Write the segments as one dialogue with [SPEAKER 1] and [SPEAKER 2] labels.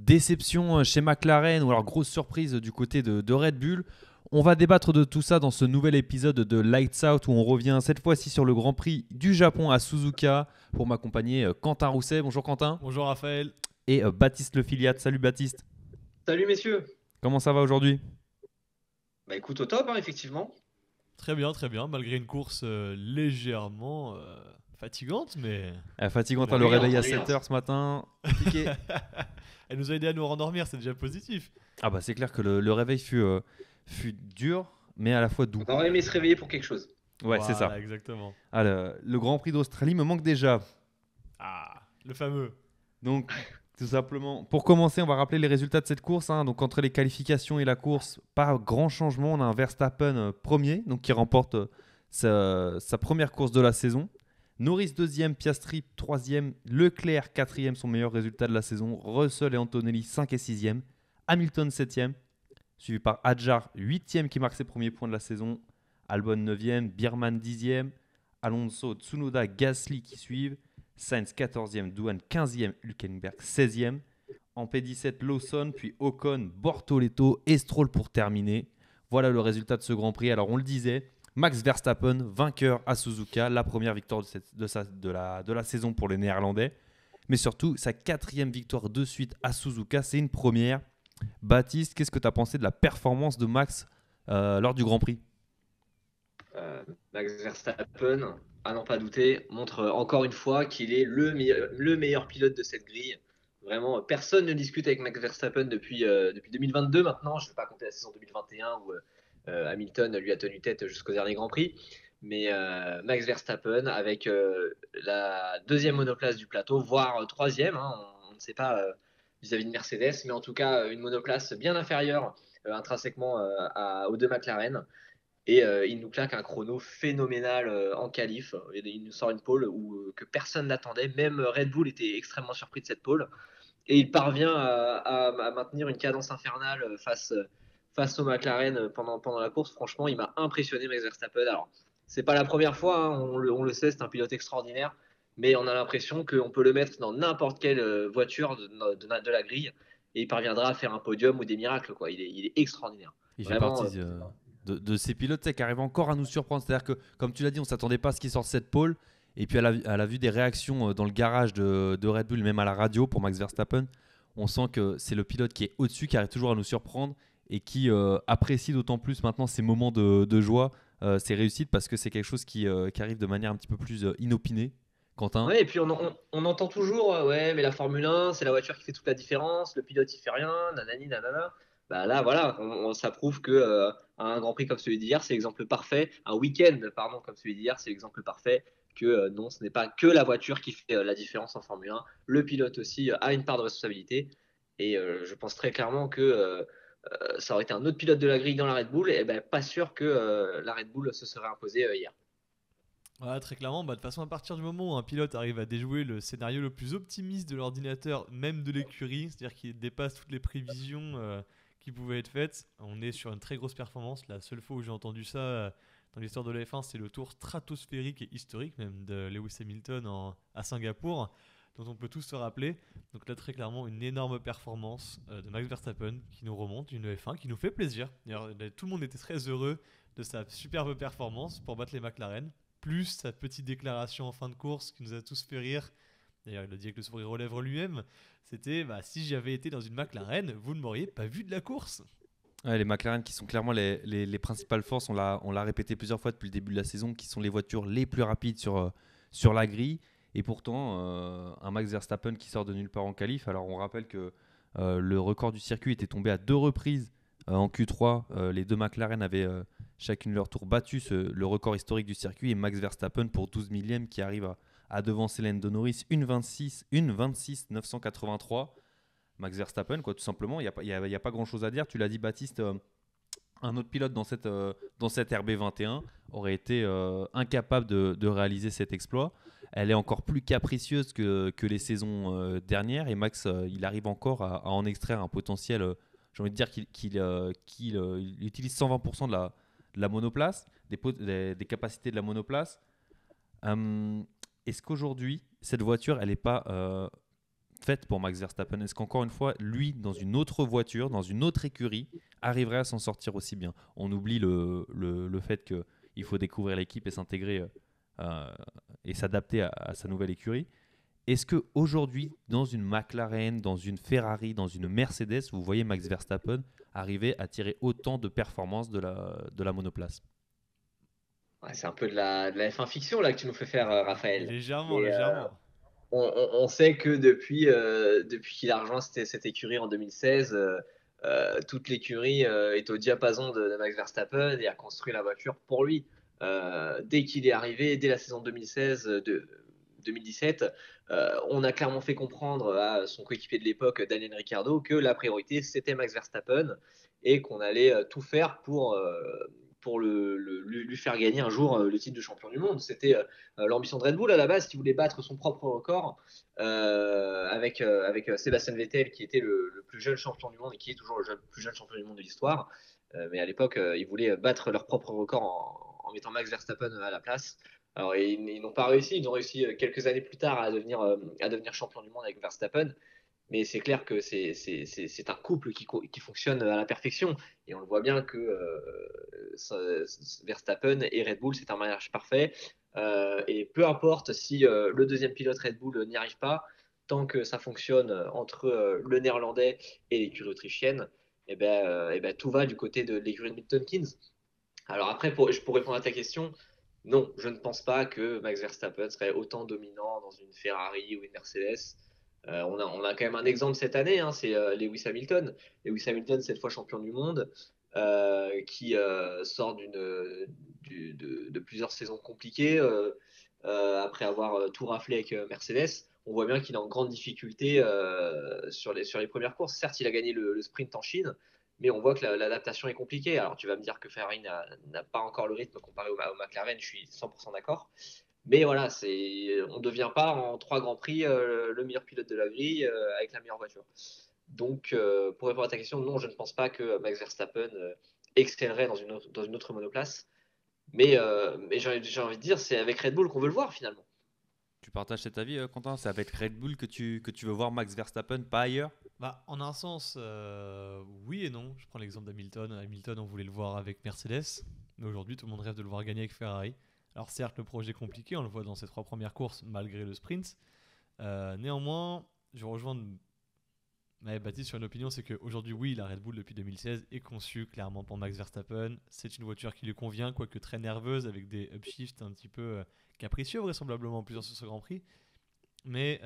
[SPEAKER 1] déception chez McLaren ou alors grosse surprise du côté de Red Bull. On va débattre de tout ça dans ce nouvel épisode de Lights Out où on revient cette fois-ci sur le Grand Prix du Japon à Suzuka pour m'accompagner Quentin Rousset. Bonjour Quentin.
[SPEAKER 2] Bonjour Raphaël.
[SPEAKER 1] Et Baptiste Le Filiat. Salut Baptiste.
[SPEAKER 3] Salut messieurs.
[SPEAKER 1] Comment ça va aujourd'hui ?
[SPEAKER 3] Bah écoute, au top, hein, effectivement.
[SPEAKER 2] Très bien, malgré une course légèrement fatigante, mais...
[SPEAKER 1] Fatigante,
[SPEAKER 3] Bon,
[SPEAKER 1] le
[SPEAKER 3] oui,
[SPEAKER 1] réveil à
[SPEAKER 3] oui,
[SPEAKER 1] 7h ce matin. Piqué.
[SPEAKER 2] Elle nous a aidé à nous rendormir, c'est déjà positif.
[SPEAKER 1] Ah bah c'est clair que le réveil fut dur, mais à la fois doux.
[SPEAKER 3] On aurait aimé se réveiller pour quelque chose.
[SPEAKER 1] Ouais,
[SPEAKER 2] Voilà,
[SPEAKER 1] c'est ça.
[SPEAKER 2] Exactement.
[SPEAKER 1] Ah, le Grand Prix d'Australie me manque déjà.
[SPEAKER 2] Ah, le fameux.
[SPEAKER 1] Donc, tout simplement, pour commencer, on va rappeler les résultats de cette course. Donc, entre les qualifications et la course, pas grand changement. On a un Verstappen premier, donc qui remporte sa première course de la saison. Norris deuxième, Piastri troisième, Leclerc quatrième, son meilleur résultat de la saison. Russell et Antonelli 5 et 6e. Hamilton 7e, suivi par Hadjar 8e qui marque ses premiers points de la saison. Albon 9e, Bierman 10e, Alonso, Tsunoda, Gasly qui suivent. Sainz 14e, Douane 15e, Hülkenberg 16e. En P17, Lawson, puis Ocon, Bortoleto et Stroll pour terminer. Voilà le résultat de ce Grand Prix. Alors on le disait, Max Verstappen, vainqueur à Suzuka, la première victoire de la saison pour les Néerlandais. Mais surtout, sa 4e victoire de suite à Suzuka, c'est une première. Baptiste, qu'est-ce que tu as pensé de la performance de Max lors du Grand Prix ?
[SPEAKER 3] Max Verstappen, à n'en pas douter, montre encore une fois qu'il est le meilleur pilote de cette grille. Vraiment, personne ne discute avec Max Verstappen depuis 2022 maintenant. Je ne vais pas compter la saison 2021 où Hamilton lui a tenu tête jusqu'au dernier Grand Prix. Mais Max Verstappen avec la deuxième monoplace du plateau, voire troisième, hein, on ne sait pas vis-à-vis de Mercedes, mais en tout cas une monoplace bien inférieure intrinsèquement aux deux McLaren. Et il nous claque un chrono phénoménal en qualif. Il nous sort une pole que personne n'attendait. Même Red Bull était extrêmement surpris de cette pole. Et il parvient à maintenir une cadence infernale face au McLaren pendant la course. Franchement, il m'a impressionné, Max Verstappen. Alors, c'est pas la première fois, hein, on le sait, c'est un pilote extraordinaire. Mais on a l'impression qu'on peut le mettre dans n'importe quelle voiture de la grille. Et il parviendra à faire un podium ou des miracles, quoi. Il est extraordinaire.
[SPEAKER 1] Il fait
[SPEAKER 3] Vraiment,
[SPEAKER 1] partie de ces pilotes qui arrivent encore à nous surprendre. C'est-à-dire que, comme tu l'as dit, on ne s'attendait pas à ce qu'il sorte cette pole. Et puis, à la vue des réactions dans le garage de Red Bull, même à la radio pour Max Verstappen, on sent que c'est le pilote qui est au-dessus, qui arrive toujours à nous surprendre et qui apprécie d'autant plus maintenant ces moments de joie, ces réussites, parce que c'est quelque chose qui arrive de manière un petit peu plus inopinée. Quentin ?
[SPEAKER 3] Ouais, et puis on entend toujours, ouais, mais la Formule 1, c'est la voiture qui fait toute la différence, le pilote il fait rien, nanani, nanana. Bah là, voilà, ça prouve que un Grand Prix comme celui d'hier, c'est l'exemple parfait, un week-end, pardon, comme celui d'hier, c'est l'exemple parfait que non, ce n'est pas que la voiture qui fait la différence en Formule 1, le pilote aussi a une part de responsabilité, et je pense très clairement que ça aurait été un autre pilote de la grille dans la Red Bull, et ben pas sûr que la Red Bull se serait imposée hier.
[SPEAKER 2] Ouais, très clairement, de toute façon, à partir du moment où un pilote arrive à déjouer le scénario le plus optimiste de l'ordinateur, même de l'écurie, c'est-à-dire qu'il dépasse toutes les prévisions qui pouvaient être faites, on est sur une très grosse performance. La seule fois où j'ai entendu ça dans l'histoire de la F1, c'est le tour stratosphérique et historique même de Lewis Hamilton à Singapour, dont on peut tous se rappeler. Donc là, très clairement, une énorme performance de Max Verstappen qui nous remonte, une F1 qui nous fait plaisir. D'ailleurs, tout le monde était très heureux de sa superbe performance pour battre les McLaren, plus sa petite déclaration en fin de course qui nous a tous fait rire. D'ailleurs, il a dit avec le sourire aux lèvres lui-même. C'était si j'avais été dans une McLaren, vous ne m'auriez pas vu de la course.
[SPEAKER 1] Ouais, les McLaren qui sont clairement les principales forces, on l'a répété plusieurs fois depuis le début de la saison, qui sont les voitures les plus rapides sur la grille. Et pourtant, un Max Verstappen qui sort de nulle part en qualif. Alors on rappelle que le record du circuit était tombé à 2 reprises en Q3. Les deux McLaren avaient chacune leur tour battu le record historique du circuit. Et Max Verstappen pour 12 millième qui arrive à devancer Lando Norris, une 26 983. Max Verstappen, quoi, tout simplement, il n'y a pas grand-chose à dire. Tu l'as dit, Baptiste, un autre pilote dans cette RB21 aurait été incapable de réaliser cet exploit. Elle est encore plus capricieuse que les saisons dernières. Et Max, il arrive encore à en extraire un potentiel. J'ai envie de dire qu'il utilise 120% de la monoplace, des capacités de la monoplace. Est-ce qu'aujourd'hui, cette voiture, elle n'est pas faite pour Max Verstappen? Est-ce qu'encore une fois, lui, dans une autre voiture, dans une autre écurie, arriverait à s'en sortir aussi bien? On oublie le fait qu'il faut découvrir l'équipe et s'intégrer euh, et s'adapter à sa nouvelle écurie. Est-ce qu'aujourd'hui, dans une McLaren, dans une Ferrari, dans une Mercedes, vous voyez Max Verstappen arriver à tirer autant de performances de la monoplace?
[SPEAKER 3] Ouais, c'est un peu de la F1 fiction là que tu nous fais faire, Raphaël.
[SPEAKER 2] Légèrement,
[SPEAKER 3] Mais
[SPEAKER 2] légèrement.
[SPEAKER 3] on sait que depuis qu'il a rejoint cette écurie en 2016, toute l'écurie est au diapason de Max Verstappen et a construit la voiture pour lui. Dès qu'il est arrivé, dès la saison 2016, 2017, on a clairement fait comprendre à son coéquipier de l'époque, Daniel Ricciardo, que la priorité c'était Max Verstappen et qu'on allait tout faire pour lui faire gagner un jour le titre de champion du monde. C'était l'ambition de Red Bull à la base, qui voulait battre son propre record avec Sébastien Vettel, qui était le plus jeune champion du monde et qui est toujours le plus jeune champion du monde de l'histoire. Mais à l'époque, ils voulaient battre leur propre record en mettant Max Verstappen à la place. Alors, ils n'ont pas réussi. Ils ont réussi quelques années plus tard à devenir champion du monde avec Verstappen. Mais c'est clair que c'est un couple qui fonctionne à la perfection. Et on le voit bien que Verstappen et Red Bull, c'est un mariage parfait. Et peu importe si le deuxième pilote Red Bull n'y arrive pas, tant que ça fonctionne entre le néerlandais et l'écurie autrichienne, et ben, tout va du côté de l'écurie de Milton Keynes. Alors après, pour répondre à ta question, non, je ne pense pas que Max Verstappen serait autant dominant dans une Ferrari ou une Mercedes. On a quand même un exemple cette année, hein, c'est Lewis Hamilton. Lewis Hamilton, cette fois champion du monde, qui sort de plusieurs saisons compliquées après avoir tout raflé avec Mercedes. On voit bien qu'il est en grande difficulté sur les premières courses. Certes, il a gagné le sprint en Chine, mais on voit que l'adaptation est compliquée. Alors tu vas me dire que Ferrari n'a pas encore le rythme comparé au McLaren, je suis 100% d'accord. Mais voilà, on ne devient pas en 3 grands prix le meilleur pilote de la grille avec la meilleure voiture. Donc, pour répondre à ta question, non, je ne pense pas que Max Verstappen excellerait dans une autre monoplace. Mais j'ai envie de dire, c'est avec Red Bull qu'on veut le voir finalement.
[SPEAKER 1] Tu partages cet avis, Quentin? C'est avec Red Bull que tu veux voir Max Verstappen, pas ailleurs?
[SPEAKER 2] Bah, en un sens, oui et non. Je prends l'exemple d'Hamilton. Hamilton, on voulait le voir avec Mercedes, mais aujourd'hui, tout le monde rêve de le voir gagner avec Ferrari. Alors certes, le projet est compliqué, on le voit dans ses 3 premières courses, malgré le sprint. Néanmoins, je rejoins Baptiste sur une opinion, c'est qu'aujourd'hui, oui, la Red Bull depuis 2016 est conçue clairement pour Max Verstappen. C'est une voiture qui lui convient, quoique très nerveuse, avec des upshifts un petit peu capricieux, vraisemblablement, plusieurs sur ce Grand Prix. Mais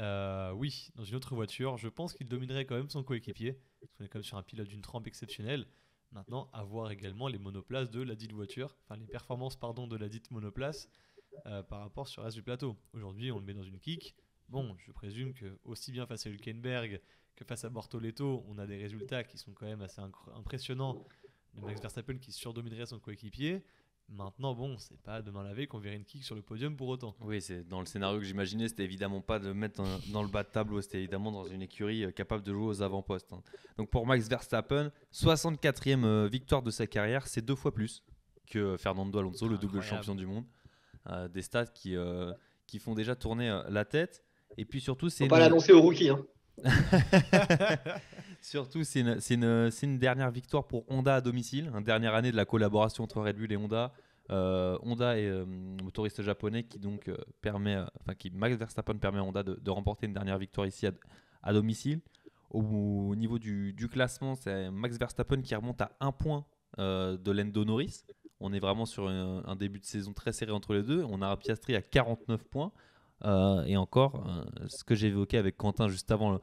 [SPEAKER 2] oui, dans une autre voiture, je pense qu'il dominerait quand même son coéquipier. Parce qu'on est quand même sur un pilote d'une trempe exceptionnelle. Maintenant, à voir également les monoplaces de la dite voiture, enfin les performances pardon, de la dite monoplace par rapport sur le reste du plateau. Aujourd'hui, on le met dans une kick. Bon, je présume que aussi bien face à Hülkenberg que face à Bortoleto, on a des résultats qui sont quand même assez impressionnants de Max Verstappen qui surdominerait son coéquipier. Maintenant, bon, c'est pas demain la veille qu'on verrait une kick sur le podium pour autant.
[SPEAKER 1] Oui, c'est dans le scénario que j'imaginais, c'était évidemment pas de le mettre dans le bas de tableau, c'était évidemment dans une écurie capable de jouer aux avant-postes, hein. Donc pour Max Verstappen, 64e victoire de sa carrière, c'est 2 fois plus que Fernando Alonso, le double
[SPEAKER 2] Incroyable.
[SPEAKER 1] champion du monde. Des stats qui font déjà tourner la tête. Et puis surtout,
[SPEAKER 3] Faut pas l'annoncer aux rookies. Hein.
[SPEAKER 1] surtout, c'est une dernière victoire pour Honda à domicile, une dernière année de la collaboration entre Red Bull et Honda. Honda est motoriste japonais qui donc Max Verstappen permet à Honda de remporter une dernière victoire ici à domicile. Au niveau du classement, c'est Max Verstappen qui remonte à 1 point de Lando Norris. On est vraiment sur un début de saison très serré entre les deux. On a un Piastri à 49 points. Et encore, ce que j'ai évoqué avec Quentin juste avant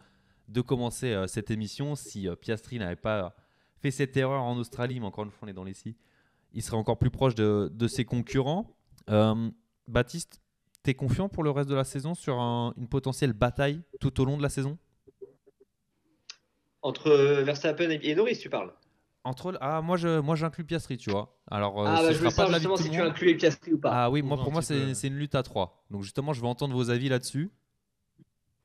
[SPEAKER 1] de commencer cette émission, si Piastri n'avait pas fait cette erreur en Australie, mais encore une fois, on est dans les scies, il serait encore plus proche de ses concurrents. Baptiste, t'es confiant pour le reste de la saison sur une potentielle bataille tout au long de la saison?
[SPEAKER 3] Entre Verstappen et Norris, tu parles.
[SPEAKER 1] Moi j'inclus Piastri, tu vois. Alors,
[SPEAKER 3] Ah,
[SPEAKER 1] ce
[SPEAKER 3] bah,
[SPEAKER 1] ne
[SPEAKER 3] je voulais
[SPEAKER 1] sera pas de
[SPEAKER 3] savoir
[SPEAKER 1] l'avis de
[SPEAKER 3] justement
[SPEAKER 1] tout
[SPEAKER 3] si
[SPEAKER 1] le
[SPEAKER 3] tu
[SPEAKER 1] monde.
[SPEAKER 3] incluais Piastri ou pas.
[SPEAKER 1] Ah oui,
[SPEAKER 2] Prouve un
[SPEAKER 1] pour moi,
[SPEAKER 2] petit peu.
[SPEAKER 1] c'est une lutte à 3. Donc, justement, je veux entendre vos avis là-dessus.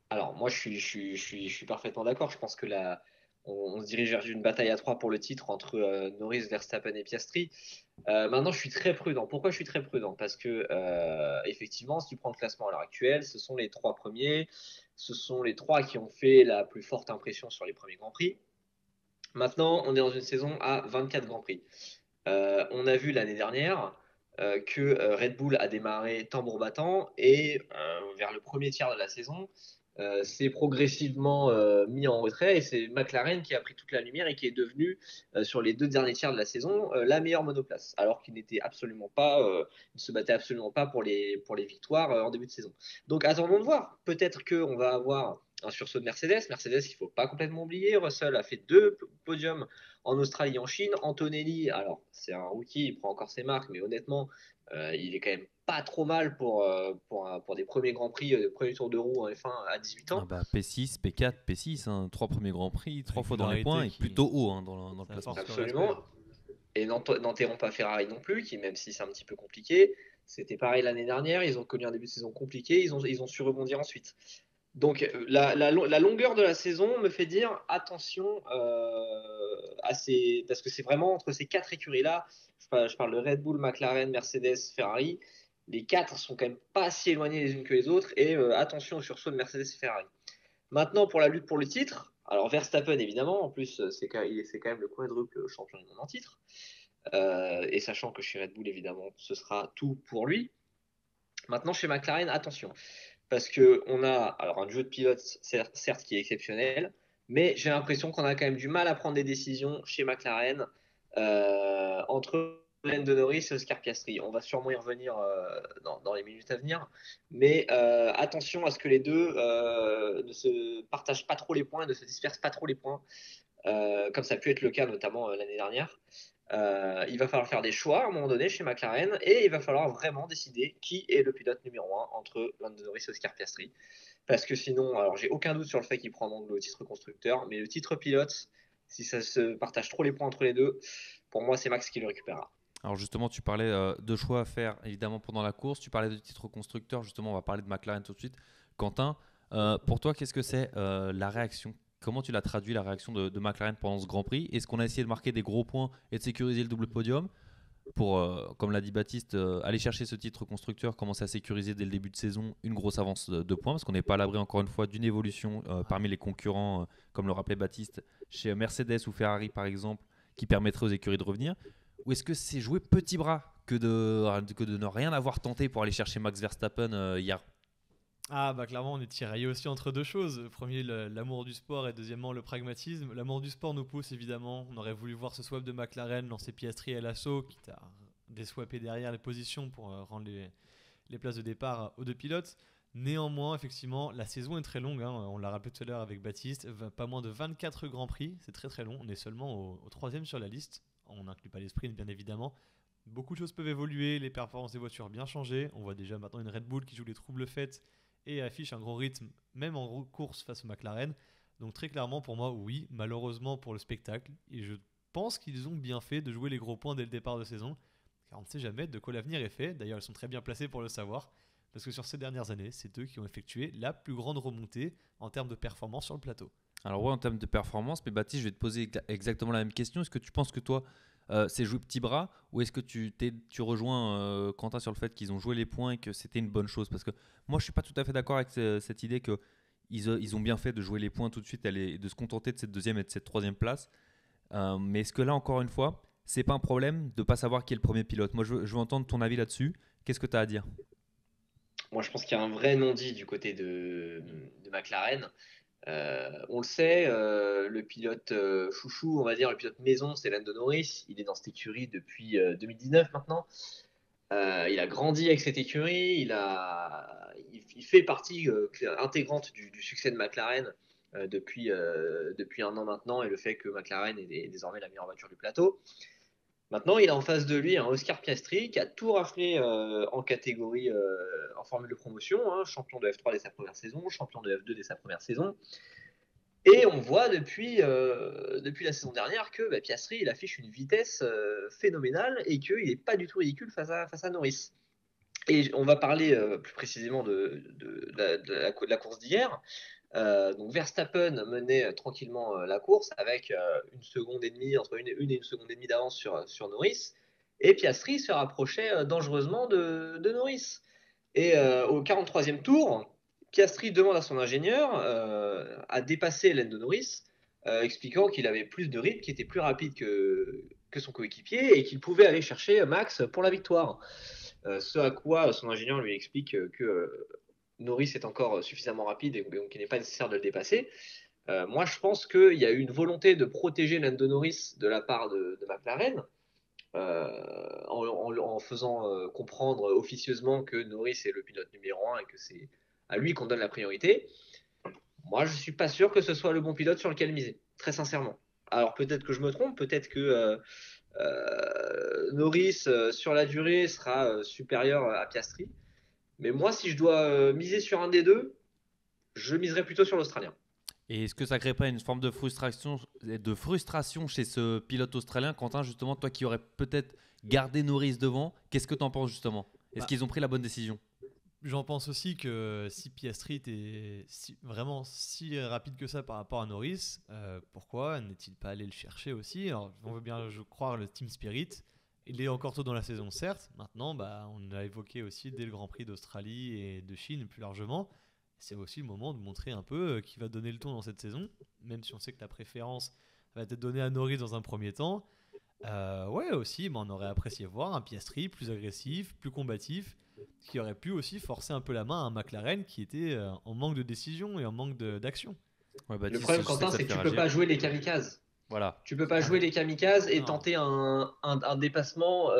[SPEAKER 3] Alors, moi, je suis parfaitement d'accord. Je pense que on se dirige vers une bataille à 3 pour le titre entre Norris, Verstappen et Piastri. Maintenant, je suis très prudent. Pourquoi je suis très prudent? Parce que, effectivement, si tu prends le classement à l'heure actuelle, ce sont les trois premiers. Ce sont les trois qui ont fait la plus forte impression sur les premiers Grands Prix. Maintenant, on est dans une saison à 24 Grands Prix. On a vu l'année dernière que Red Bull a démarré tambour battant et vers le premier tiers de la saison, s'est progressivement mis en retrait et c'est McLaren qui a pris toute la lumière et qui est devenu sur les deux derniers tiers de la saison la meilleure monoplace, alors qu'il n'était absolument pas, il ne se battait absolument pas pour les victoires en début de saison. Donc attendons de voir. Peut-être qu'on va avoir un sursaut de Mercedes. Mercedes, il ne faut pas complètement oublier. Russell a fait 2 podiums en Australie et en Chine. Antonelli, alors c'est un rookie, il prend encore ses marques, mais honnêtement, il est quand même pas trop mal pour des premiers Grands Prix, des premiers tours de roue en F1 à 18
[SPEAKER 1] Ah
[SPEAKER 3] ans.
[SPEAKER 1] bah, P6, P4, P6, hein, 3 premiers Grands Prix, 3 fois dans les
[SPEAKER 2] Régularité
[SPEAKER 1] points et
[SPEAKER 2] qui-
[SPEAKER 1] plutôt haut hein, dans le
[SPEAKER 2] Ça
[SPEAKER 1] classement.
[SPEAKER 2] force le respect.
[SPEAKER 3] Absolument. Et n'enterrons pas Ferrari non plus, qui même si c'est un petit peu compliqué, c'était pareil l'année dernière, ils ont connu un début de saison compliqué, ils ont su rebondir ensuite. Donc la longueur de la saison me fait dire attention parce que c'est vraiment entre ces quatre écuries-là, je parle de Red Bull, McLaren, Mercedes, Ferrari, les quatre sont quand même pas si éloignés les unes que les autres, et attention au sursaut de Mercedes et Ferrari. Maintenant, pour la lutte pour le titre, alors Verstappen évidemment, en plus c'est quand même le quadruple champion du monde en titre, et sachant que chez Red Bull évidemment ce sera tout pour lui. Maintenant chez McLaren, attention, parce que on a alors un duo de pilotes certes qui est exceptionnel, mais j'ai l'impression qu'on a quand même du mal à prendre des décisions chez McLaren entre Lando Norris et Oscar Piastri. On va sûrement y revenir dans les minutes à venir, mais attention à ce que les deux ne se partagent pas trop les points, ne se dispersent pas trop les points, comme ça a pu être le cas notamment l'année dernière. Il va falloir faire des choix à un moment donné chez McLaren et il va falloir vraiment décider qui est le pilote numéro 1 entre Lando Norris et Oscar Piastri. Parce que sinon, alors j'ai aucun doute sur le fait qu'ils prendront le titre constructeur, mais le titre pilote, si ça se partage trop les points entre les deux, pour moi c'est Max qui le récupérera.
[SPEAKER 1] Alors justement, tu parlais de choix à faire évidemment pendant la course, tu parlais de titre constructeur, justement on va parler de McLaren tout de suite. Quentin, pour toi qu'est-ce que c'est la réaction? Comment tu l'as traduit la réaction de McLaren pendant ce Grand Prix? Est-ce qu'on a essayé de marquer des gros points et de sécuriser le double podium pour, comme l'a dit Baptiste, aller chercher ce titre constructeur, commencer à sécuriser dès le début de saison une grosse avance de points, parce qu'on n'est pas à l'abri encore une fois d'une évolution parmi les concurrents, comme le rappelait Baptiste, chez Mercedes ou Ferrari par exemple, qui permettrait aux écuries de revenir? Ou est-ce que c'est jouer petit bras que de ne rien avoir tenté pour aller chercher Max Verstappen hier?
[SPEAKER 2] Ah bah clairement on est tiraillé aussi entre deux choses. Premier l'amour du sport et deuxièmement le pragmatisme. L'amour du sport nous pousse évidemment. On aurait voulu voir ce swap de McLaren lancer Piastri à l'assaut, quitte à déswapper derrière les positions pour rendre les places de départ aux deux pilotes. Néanmoins, effectivement, la saison est très longue, hein. On l'a rappelé tout à l'heure avec Baptiste, pas moins de 24 Grands Prix, c'est très très long. On est seulement au troisième sur la liste. On n'inclut pas les sprints bien évidemment. Beaucoup de choses peuvent évoluer, les performances des voitures ont bien changé. On voit déjà maintenant une Red Bull qui joue les troubles faits et affiche un gros rythme, même en course face au McLaren. Donc très clairement pour moi, oui, malheureusement pour le spectacle. Et je pense qu'ils ont bien fait de jouer les gros points dès le départ de saison, car on ne sait jamais de quoi l'avenir est fait. D'ailleurs, ils sont très bien placés pour le savoir, parce que sur ces dernières années, c'est eux qui ont effectué la plus grande remontée en termes de performance sur le plateau.
[SPEAKER 1] Alors ouais, en termes de performance, mais Baptiste, je vais te poser exactement la même question. Est-ce que tu penses que toi, c'est jouer petit bras ou est-ce que tu rejoins Quentin sur le fait qu'ils ont joué les points et que c'était une bonne chose? Parce que moi, je suis pas tout à fait d'accord avec cette idée que ils ont bien fait de jouer les points tout de suite et de se contenter de cette deuxième et de cette troisième place. Mais est-ce que là, encore une fois, c'est pas un problème de pas savoir qui est le premier pilote? Moi, je veux entendre ton avis là-dessus. Qu'est-ce que tu as à dire?
[SPEAKER 3] Moi je pense qu'il y a un vrai non-dit du côté de McLaren. On le sait, le pilote chouchou, on va dire, le pilote maison, c'est Lando Norris. Il est dans cette écurie depuis 2019 maintenant. Il a grandi avec cette écurie. Il fait partie intégrante du succès de McLaren depuis un an maintenant et le fait que McLaren est désormais la meilleure voiture du plateau. Maintenant, il a en face de lui un Oscar Piastri qui a tout raflé en catégorie en formule de promotion, hein, champion de F3 dès sa première saison, champion de F2 dès sa première saison. Et on voit depuis la saison dernière que Piastri il affiche une vitesse phénoménale et qu'il n'est pas du tout ridicule face à Norris. Et on va parler plus précisément de la course d'hier. Donc Verstappen menait tranquillement la course avec une seconde et demie, entre une et une seconde et demie d'avance sur Norris. et Piastri se rapprochait dangereusement de Norris. Et au 43e tour, Piastri demande à son ingénieur à dépasser Lando Norris, expliquant qu'il avait plus de rythme, qu'il était plus rapide que son coéquipier et qu'il pouvait aller chercher Max pour la victoire. Ce à quoi son ingénieur lui explique que Norris est encore suffisamment rapide et donc il n'est pas nécessaire de le dépasser. Moi, je pense qu'il y a eu une volonté de protéger Lando Norris de la part de McLaren, en faisant comprendre officieusement que Norris est le pilote numéro 1 et que c'est à lui qu'on donne la priorité. Moi, je ne suis pas sûr que ce soit le bon pilote sur lequel miser, très sincèrement. Alors peut-être que je me trompe, peut-être que Norris, sur la durée, sera supérieur à Piastri. Mais moi, si je dois miser sur un des deux, je miserais plutôt sur l'Australien.
[SPEAKER 1] Et est-ce que ça crée pas une forme de frustration chez ce pilote australien, Quentin, justement, toi qui aurais peut-être gardé Norris devant, qu'est-ce que tu en penses justement? Est-ce qu'ils ont pris la bonne décision?
[SPEAKER 2] J'en pense aussi que si Piastri est vraiment si rapide que ça par rapport à Norris, pourquoi n'est-il pas allé le chercher aussi? Alors, on veut bien croire le Team Spirit. Il est encore tôt dans la saison, certes. Maintenant, on l'a évoqué aussi dès le Grand Prix d'Australie et de Chine plus largement. C'est aussi le moment de montrer un peu qui va donner le ton dans cette saison, même si on sait que la préférence va être donnée à Norris dans un premier temps. Ouais, aussi, on aurait apprécié voir un Piastri plus agressif, plus combatif, qui aurait pu aussi forcer un peu la main à un McLaren qui était en manque de décision et en manque d'action.
[SPEAKER 1] Ouais,
[SPEAKER 3] Le
[SPEAKER 1] Baptiste,
[SPEAKER 3] problème,
[SPEAKER 1] je sais
[SPEAKER 3] Quentin,
[SPEAKER 1] ça
[SPEAKER 3] c'est
[SPEAKER 1] te
[SPEAKER 3] que
[SPEAKER 1] fait
[SPEAKER 3] tu peux
[SPEAKER 1] réagir.
[SPEAKER 3] pas jouer les kamikazes.
[SPEAKER 1] Voilà.
[SPEAKER 3] Tu peux pas jouer les kamikazes et
[SPEAKER 2] Non.
[SPEAKER 3] tenter un dépassement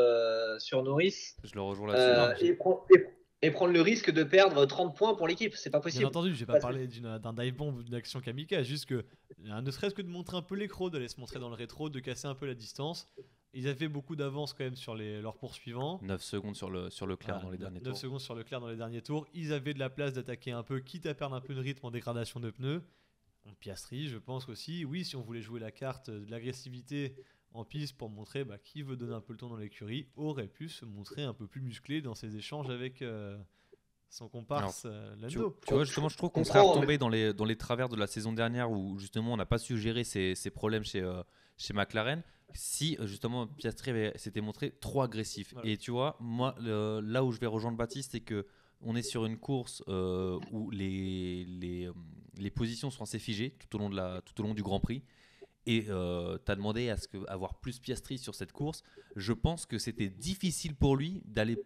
[SPEAKER 3] sur Norris
[SPEAKER 1] Je le rejoins là-dessus.
[SPEAKER 3] et prendre le risque de perdre 30 points pour l'équipe. C'est pas
[SPEAKER 2] Bien
[SPEAKER 3] possible.
[SPEAKER 2] entendu, je vais pas
[SPEAKER 3] Parce que-
[SPEAKER 2] parler d'un dive bomb ou d'une action kamikaze, juste que ne serait-ce que de montrer un peu l'écro, d'aller se montrer dans le rétro, de casser un peu la distance. Ils avaient beaucoup d'avance quand même sur leurs poursuivants.
[SPEAKER 1] 9 secondes sur Leclerc dans les derniers
[SPEAKER 2] 9
[SPEAKER 1] tours.
[SPEAKER 2] secondes sur Leclerc dans les derniers tours. Ils avaient de la place d'attaquer un peu, quitte à perdre un peu de rythme en dégradation de pneus. En Piastri, je pense aussi, oui, si on voulait jouer la carte de l'agressivité en piste pour montrer qui veut donner un peu le ton dans l'écurie, aurait pu se montrer un peu plus musclé dans ses échanges avec son comparse Lando.
[SPEAKER 1] Tu vois, justement, je trouve qu'on serait retombé dans les travers de la saison dernière où justement on n'a pas su gérer ces problèmes chez McLaren. Si justement Piastri s'était montré trop agressif.
[SPEAKER 2] Voilà.
[SPEAKER 1] Et tu vois, moi, là où je vais rejoindre Baptiste, c'est que on est sur une course où les positions sont assez figées tout au long du Grand Prix. Et tu as demandé à avoir plus Piastri sur cette course. Je pense que c'était difficile pour lui d'aller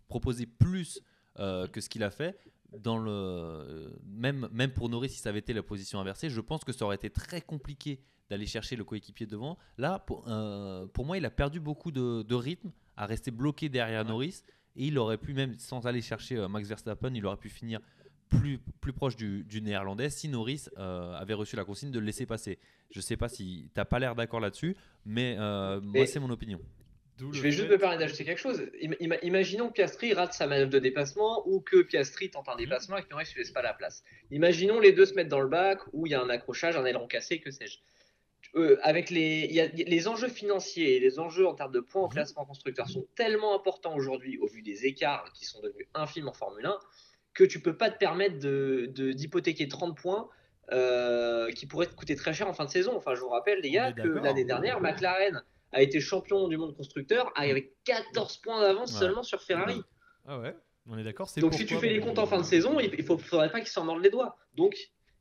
[SPEAKER 1] proposer plus que ce qu'il a fait. Même pour Norris, si ça avait été la position inversée, je pense que ça aurait été très compliqué d'aller chercher le coéquipier devant. Là, pour moi, il a perdu beaucoup de rythme à rester bloqué derrière Norris. Et il aurait pu, même sans aller chercher Max Verstappen, il aurait pu finir plus proche du néerlandais si Norris avait reçu la consigne de le laisser passer. Je ne sais pas si tu n'as pas l'air d'accord là-dessus, mais moi, c'est mon opinion.
[SPEAKER 3] Je vais juste me permettre d'ajouter quelque chose. Imaginons que Piastri rate sa manœuvre de dépassement ou que Piastri tente un dépassement et que Norris ne lui laisse pas la place. Imaginons les deux se mettent dans le bac où il y a un accrochage, un aileron cassé, que sais-je. Il y a les enjeux financiers et les enjeux en termes de points au classement constructeur sont tellement importants aujourd'hui au vu des écarts qui sont devenus infimes en Formule 1 que tu peux pas te permettre d'hypothéquer 30 points qui pourraient te coûter très cher en fin de saison. Enfin, je vous rappelle, les gars, que l'année dernière, McLaren a été champion du monde constructeur avec 14 points d'avance seulement sur Ferrari.
[SPEAKER 2] Ah ouais, on est d'accord.
[SPEAKER 3] Donc si tu fais les comptes en fin de saison, il ne faudrait pas qu'ils s'en mordent les doigts. Donc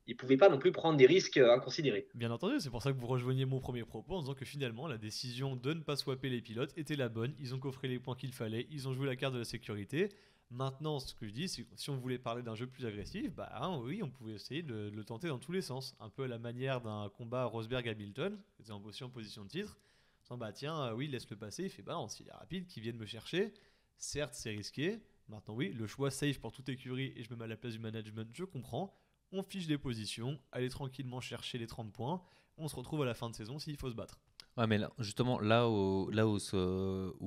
[SPEAKER 3] ils ne pouvaient pas non plus prendre des risques inconsidérés.
[SPEAKER 2] Bien entendu, c'est pour ça que vous rejoignez mon premier propos en disant que finalement la décision de ne pas swapper les pilotes était la bonne. Ils ont coffré les points qu'il fallait, ils ont joué la carte de la sécurité. Maintenant, ce que je dis, c'est que si on voulait parler d'un jeu plus agressif, oui, on pouvait essayer de le tenter dans tous les sens. Un peu à la manière d'un combat Rosberg-Hamilton, qui était aussi en position de titre. Oui, laisse-le passer, il fait balance, il est rapide, qu'il vienne me chercher. Certes, c'est risqué. Maintenant, oui, le choix safe pour toute écurie, et je me mets à la place du management, je comprends. On fiche des positions, aller tranquillement chercher les 30 points. On se retrouve à la fin de saison s'il faut se battre.
[SPEAKER 1] Ouais, mais là, justement, là où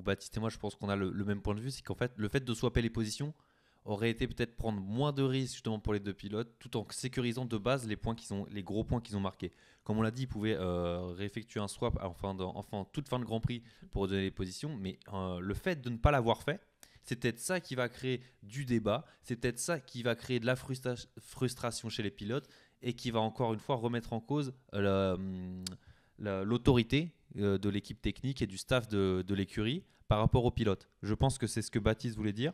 [SPEAKER 1] Baptiste et moi, je pense qu'on a le même point de vue, c'est qu'en fait, le fait de swapper les positions aurait été peut-être prendre moins de risques justement pour les deux pilotes, tout en sécurisant de base les gros points qu'ils ont marqués. Comme on l'a dit, ils pouvaient réeffectuer un swap en toute fin de Grand Prix pour donner les positions, mais le fait de ne pas l'avoir fait, c'est peut-être ça qui va créer du débat, c'est peut-être ça qui va créer de la frustration chez les pilotes et qui va encore une fois remettre en cause l'autorité de l'équipe technique et du staff de l'écurie par rapport aux pilotes. Je pense que c'est ce que Baptiste voulait dire.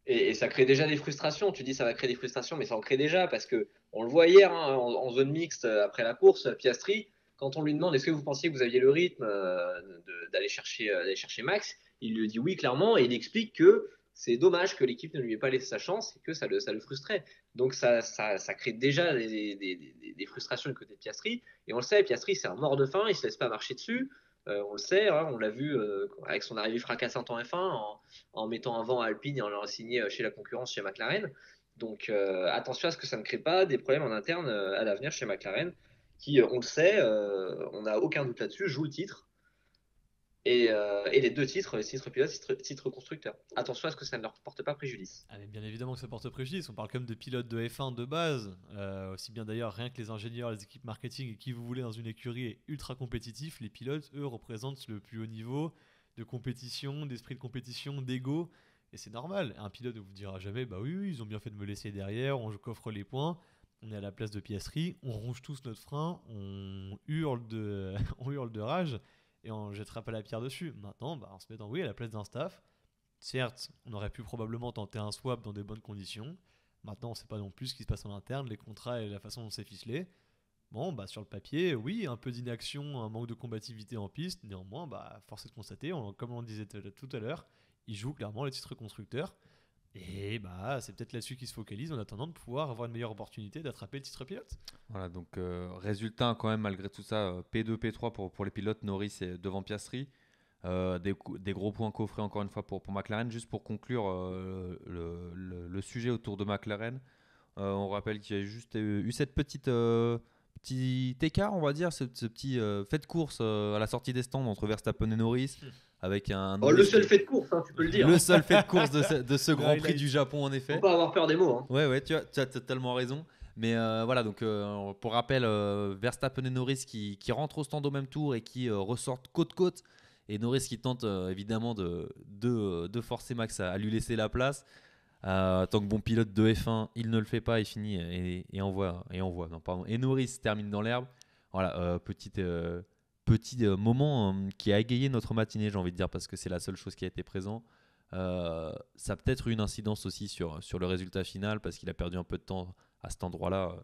[SPEAKER 3] Et ça crée déjà des frustrations. Tu dis ça va créer des frustrations, mais ça en crée déjà parce que on le voit hier en zone mixte après la course, Piastri, quand on lui demande est-ce que vous pensiez que vous aviez le rythme d'aller chercher Max, il lui dit oui clairement et il explique que c'est dommage que l'équipe ne lui ait pas laissé sa chance et que ça le frustrait. Donc ça crée déjà des frustrations du côté de Piastri. Et on le sait, Piastri c'est un mort de faim, il se laisse pas marcher dessus. On le sait, hein, on l'a vu avec son arrivée fracassante en F1, en mettant un vent à Alpine et en l'ayant signé chez la concurrence chez McLaren. Donc attention à ce que ça ne crée pas des problèmes en interne à l'avenir chez McLaren, qui, on le sait, on n'a aucun doute là-dessus, joue le titre. Et les deux titres, titre pilote, titre constructeur. Attention à ce que ça ne leur porte pas préjudice.
[SPEAKER 2] Ah, mais bien évidemment que ça porte préjudice. On parle quand même de pilotes de F1 de base. Aussi bien d'ailleurs, rien que les ingénieurs, les équipes marketing et qui vous voulez dans une écurie est ultra compétitif. Les pilotes, eux, représentent le plus haut niveau de compétition, d'esprit de compétition, d'ego. Et c'est normal. Un pilote ne vous dira jamais bah oui, ils ont bien fait de me laisser derrière, on coffre les points. On est à la place de Piastri, on ronge tous notre frein, on hurle on hurle de rage et on jettera pas la pierre dessus. Maintenant, on se met à la place d'un staff. Certes, on aurait pu probablement tenter un swap dans des bonnes conditions. Maintenant, on ne sait pas non plus ce qui se passe en interne, les contrats et la façon dont c'est ficelé. Bon, sur le papier, oui, un peu d'inaction, un manque de combativité en piste. Néanmoins, force est de constater, comme on disait tout à l'heure, il joue clairement le titre constructeur. Et c'est peut-être là-dessus qu'il se focalise en attendant de pouvoir avoir une meilleure opportunité d'attraper le titre pilote.
[SPEAKER 1] Voilà, donc résultat quand même malgré tout ça, P2, P3 pour les pilotes, Norris est devant Piastri. Des gros points coffrés encore une fois pour McLaren. Juste pour conclure le sujet autour de McLaren, on rappelle qu'il y a juste eu cette petit écart, on va dire, ce petit fait de course à la sortie des stands entre Verstappen et Norris. Avec
[SPEAKER 3] le seul fait de course, tu peux le dire.
[SPEAKER 1] Le seul fait de course de ce Grand Prix du Japon, en effet.
[SPEAKER 3] Faut pas avoir peur des mots. Hein.
[SPEAKER 1] Ouais, tu as totalement raison. Mais voilà, donc pour rappel, Verstappen et Norris qui rentrent au stand au même tour et qui ressortent côte-côte. Et Norris qui tente évidemment de forcer Max à lui laisser la place. Tant que bon pilote de F1, il ne le fait pas, il finit et envoie. Non, pardon. Et Norris termine dans l'herbe. Voilà, petit moment qui a égayé notre matinée, j'ai envie de dire, parce que c'est la seule chose qui a été présent. Ça a peut-être eu une incidence aussi sur le résultat final, parce qu'il a perdu un peu de temps à cet endroit-là.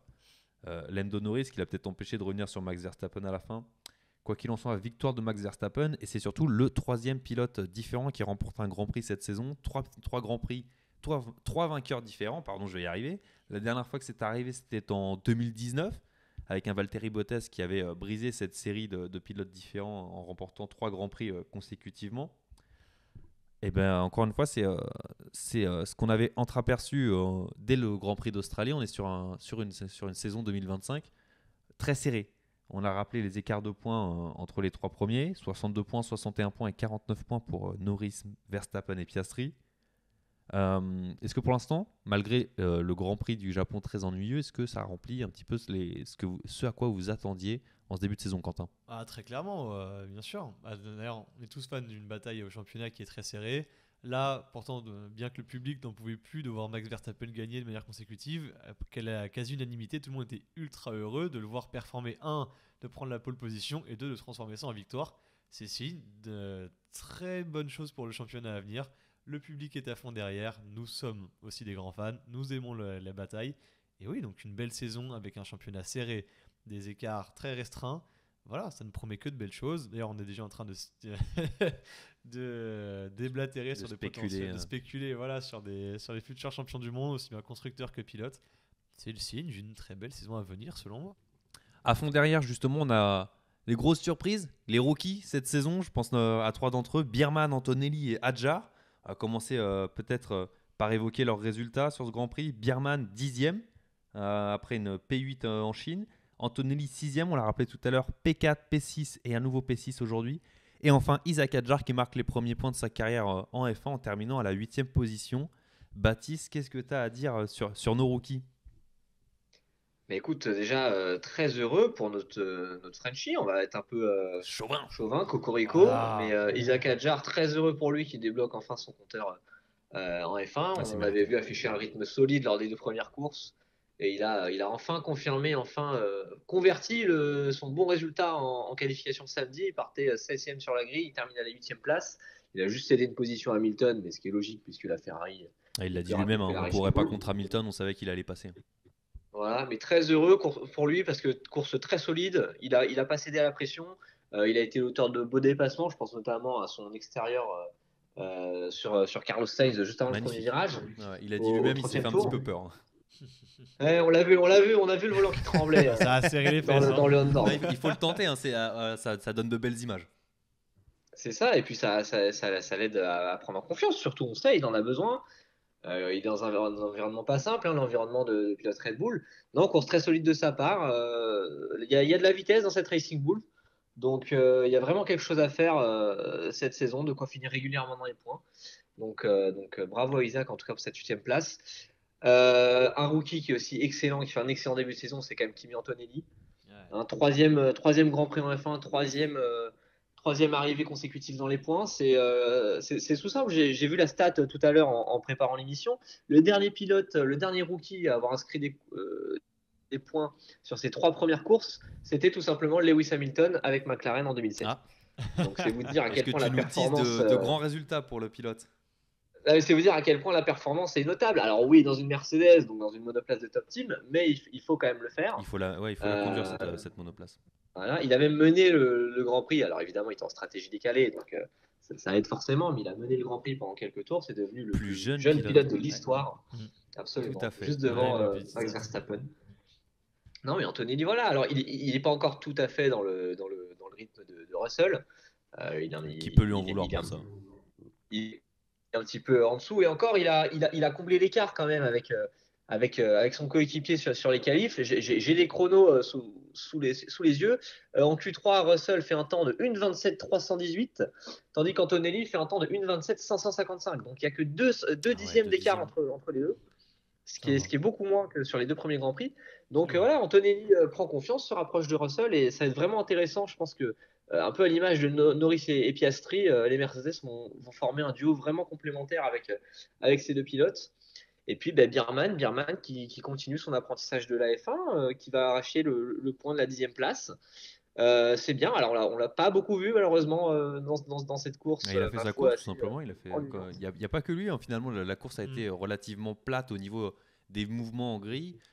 [SPEAKER 1] Lando Norris, qui l'a peut-être empêché de revenir sur Max Verstappen à la fin. Quoi qu'il en soit, victoire de Max Verstappen, et c'est surtout le troisième pilote différent qui remporte un Grand Prix cette saison. Trois Grands Prix, trois vainqueurs différents, pardon, je vais y arriver. La dernière fois que c'est arrivé, c'était en 2019. Avec un Valtteri Bottas qui avait brisé cette série de pilotes différents en remportant 3 Grands Prix consécutivement. Et bien, encore une fois, c'est ce qu'on avait entreaperçu dès le Grand Prix d'Australie. On est sur une saison 2025 très serrée. On a rappelé les écarts de points entre les trois premiers, 62 points, 61 points et 49 points pour Norris, Verstappen et Piastri. Est-ce que pour l'instant, malgré le Grand Prix du Japon très ennuyeux, est-ce que ça remplit un petit peu ce à quoi vous attendiez en ce début de saison, Quentin ?
[SPEAKER 2] Très clairement, bien sûr. D'ailleurs, on est tous fans d'une bataille au championnat qui est très serrée. Là, pourtant, bien que le public n'en pouvait plus de voir Max Verstappen gagner de manière consécutive, qu'à la quasi-unanimité, tout le monde était ultra heureux de le voir performer, de prendre la pole position, et de transformer ça en victoire. C'est signe de très bonnes choses pour le championnat à venir. Le public est à fond derrière, nous sommes aussi des grands fans, nous aimons la bataille. Et oui, donc une belle saison avec un championnat serré, des écarts très restreints. Voilà, ça ne promet que de belles choses. D'ailleurs, on est déjà en train de déblatérer sur des potentiels, de spéculer sur les futurs champions du monde, aussi bien constructeurs que pilotes. C'est le signe d'une très belle saison à venir, selon moi.
[SPEAKER 1] À fond derrière, justement, on a les grosses surprises, les rookies cette saison. Je pense à 3 d'entre eux, Birman, Antonelli et Hadjar. À commencer peut-être par évoquer leurs résultats sur ce Grand Prix. Birman 10e après une P8 en Chine. Antonelli 6e, on l'a rappelé tout à l'heure, P4, P6 et un nouveau P6 aujourd'hui. Et enfin Isaac Hadjar qui marque les premiers points de sa carrière en F1 en terminant à la 8e position. Baptiste, qu'est-ce que tu as à dire sur nos rookies ?
[SPEAKER 3] Mais écoute, déjà très heureux pour notre Frenchie. On va être un peu chauvin, cocorico. Mais Isaac Hadjar, très heureux pour lui qui débloque enfin son compteur en F1. On l'avait vu afficher un rythme solide lors des 2 premières courses. Et il a enfin confirmé, converti son bon résultat en qualification samedi. Il partait 16e sur la grille, il termine à la 8e place. Il a juste cédé une position à Hamilton, mais ce qui est logique puisque la Ferrari
[SPEAKER 1] Ah, il
[SPEAKER 3] est
[SPEAKER 1] l'a
[SPEAKER 3] plus
[SPEAKER 1] dit lui-même,
[SPEAKER 3] rapide que
[SPEAKER 1] hein,
[SPEAKER 3] la
[SPEAKER 1] on
[SPEAKER 3] Racing
[SPEAKER 1] courait pas
[SPEAKER 3] Bull.
[SPEAKER 1] contre Hamilton, on savait qu'il allait passer.
[SPEAKER 3] Voilà, mais très heureux pour lui parce que course très solide. Il a pas cédé à la pression. Il a été l'auteur de beaux dépassements. Je pense notamment à son extérieur sur Carlos Sainz juste avant le premier
[SPEAKER 1] Magnifique.
[SPEAKER 3] virage,
[SPEAKER 1] Ouais, il a dit
[SPEAKER 3] au
[SPEAKER 1] lui-même, il s'est
[SPEAKER 3] 30e
[SPEAKER 1] fait un
[SPEAKER 3] tour.
[SPEAKER 1] petit peu peur. Hein.
[SPEAKER 3] Ouais, on a vu le volant qui tremblait
[SPEAKER 2] Ça a serré les
[SPEAKER 3] dans
[SPEAKER 2] fesses.
[SPEAKER 3] le on-board.
[SPEAKER 1] Ah, il faut le tenter, hein, ça donne de belles images.
[SPEAKER 3] C'est ça, et puis ça l'aide à prendre en confiance. Surtout, on sait, il en a besoin. Il est dans un environnement pas simple, hein, l'environnement de pilote Red Bull. Non, course très solide de sa part. Il y a de la vitesse dans cette Racing Bull. Donc, il y a vraiment quelque chose à faire cette saison, de quoi finir régulièrement dans les points. Donc, bravo à Isaac, en tout cas, pour cette 8e place. Un rookie qui est aussi excellent, qui fait un excellent début de saison, c'est quand même Kimi Antonelli. Un troisième Grand Prix en F1, troisième arrivée consécutive dans les points. C'est tout simple. J'ai vu la stat tout à l'heure en préparant l'émission. Le dernier rookie à avoir inscrit des points sur ses 3 premières courses, c'était tout simplement Lewis Hamilton avec McLaren en 2007.
[SPEAKER 1] Ah.
[SPEAKER 3] Donc c'est vous dire à
[SPEAKER 1] Est-ce
[SPEAKER 3] quel
[SPEAKER 1] que
[SPEAKER 3] point
[SPEAKER 1] tu
[SPEAKER 3] la
[SPEAKER 1] nous
[SPEAKER 3] performance.
[SPEAKER 1] teases de grands résultats pour le pilote?
[SPEAKER 3] C'est vous dire à quel point la performance est notable. Alors oui, dans une Mercedes, donc dans une monoplace de top team, mais il faut quand même le faire.
[SPEAKER 1] Il faut la conduire cette monoplace.
[SPEAKER 3] Voilà, il a même mené le Grand Prix. Alors évidemment, il était en stratégie décalée, donc ça aide forcément, mais il a mené le Grand Prix pendant quelques tours. C'est devenu le plus jeune pilote de l'histoire.
[SPEAKER 2] Ouais.
[SPEAKER 3] Absolument.
[SPEAKER 1] Tout à fait.
[SPEAKER 3] Juste devant
[SPEAKER 2] Ouais,
[SPEAKER 3] Max Verstappen. Non, mais Antonelli, voilà. Alors, il n'est pas encore tout à fait dans le rythme de Russell.
[SPEAKER 1] Qui peut lui en vouloir
[SPEAKER 3] il est
[SPEAKER 1] pour ça?
[SPEAKER 3] il est un petit peu en dessous. Et encore, il a comblé l'écart quand même avec son coéquipier sur les qualifs. J'ai les chronos sous les yeux. En Q3, Russell fait un temps de 1,27,318, tandis qu'Antonelli fait un temps de 1,27,555. Donc il n'y a que 2 dixièmes d'écart entre les deux, ce qui est beaucoup moins que sur les 2 premiers Grands Prix. Donc voilà, Antonelli prend confiance, se rapproche de Russell, et ça va être vraiment intéressant. Je pense que un peu à l'image de Norris et Piastri, les Mercedes vont former un duo vraiment complémentaire avec ces 2 pilotes. Et puis Birman qui continue son apprentissage de la F1, qui va arracher le point de la 10e place. C'est bien. Alors là, on l'a pas beaucoup vu malheureusement dans cette course.
[SPEAKER 1] Il a fait sa course tout simplement. Il n'y a pas que lui. Hein, finalement, la course a été relativement plate au niveau des mouvements